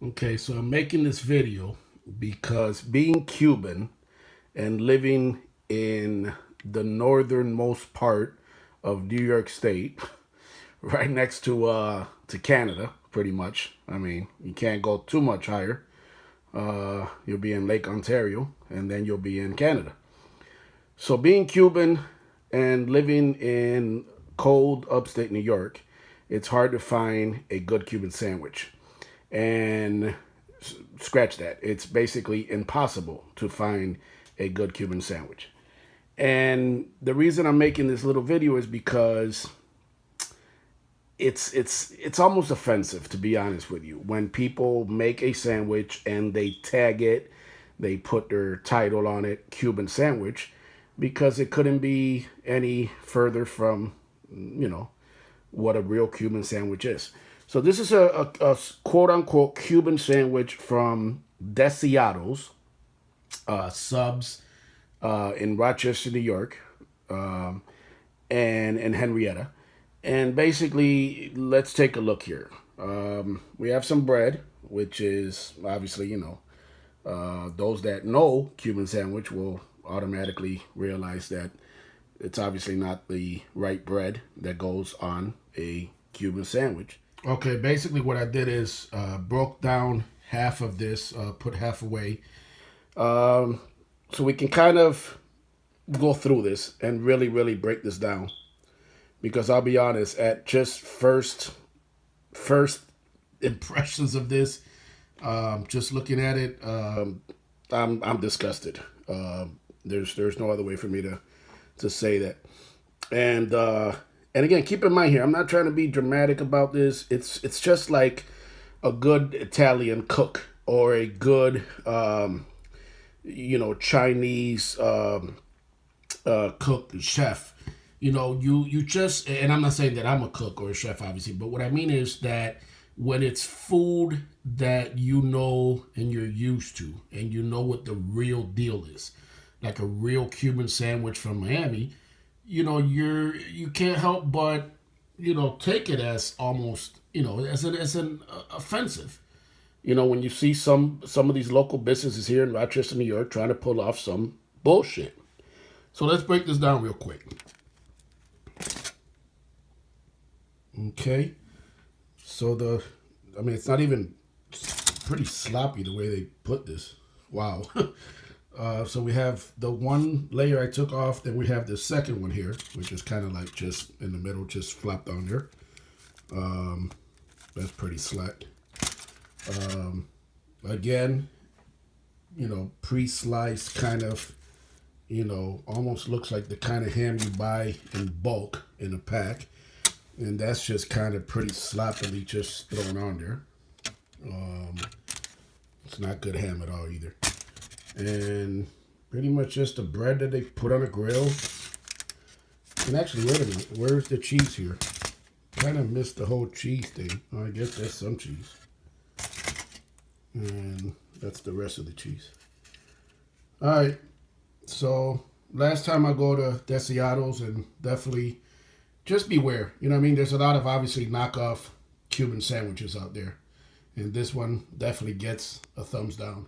Okay, so I'm making this video because being Cuban and living in the northernmost part of New York State, right next to Canada, pretty much. I mean, you can't go too much higher. You'll be in Lake Ontario, and then you'll be in Canada. So being Cuban and living in cold upstate New York, it's hard to find a good Cuban sandwich. And scratch that. It's basically impossible to find a good Cuban sandwich. And the reason I'm making this little video is because it's almost offensive, to be honest with you, when people make a sandwich and they tag it, they put their title on it, Cuban sandwich, because it couldn't be any further from, what a real Cuban sandwich is. So this is a quote unquote Cuban sandwich from Desiato's subs in Rochester, New York, and Henrietta. And basically, let's take a look here. We have some bread, which is obviously, those that know Cuban sandwich will automatically realize that it's obviously not the right bread that goes on a Cuban sandwich. Okay, basically what I did is broke down half of this, put half away, so we can kind of go through this and really, really break this down. Because I'll be honest, at just first impressions of this, just looking at it, I'm disgusted. There's no other way for me to say that. And again, keep in mind here, I'm not trying to be dramatic about this. It's just like a good Italian cook or a good Chinese cook, chef. You just, and I'm not saying that I'm a cook or a chef, obviously, but what I mean is that when it's food that you know and you're used to, and you know what the real deal is, like a real Cuban sandwich from Miami, you can't help but take it as almost as an offensive. When you see some of these local businesses here in Rochester, New York, trying to pull off some bullshit. So let's break this down real quick. Okay, so it's not even pretty sloppy the way they put this. Wow. So we have the one layer I took off, then we have the second one here, which is kind of like just in the middle, just flopped on there. That's pretty slack. Again, pre-sliced kind of, almost looks like the kind of ham you buy in bulk in a pack. And that's just kind of pretty sloppily just thrown on there. It's not good ham at all either. And pretty much just the bread that they put on a grill. And actually, wait a minute. Where's the cheese here? Kind of missed the whole cheese thing. Oh, I guess that's some cheese. And that's the rest of the cheese. All right. So last time I go to Desiato's, and definitely just beware. There's a lot of obviously knockoff Cuban sandwiches out there. And this one definitely gets a thumbs down.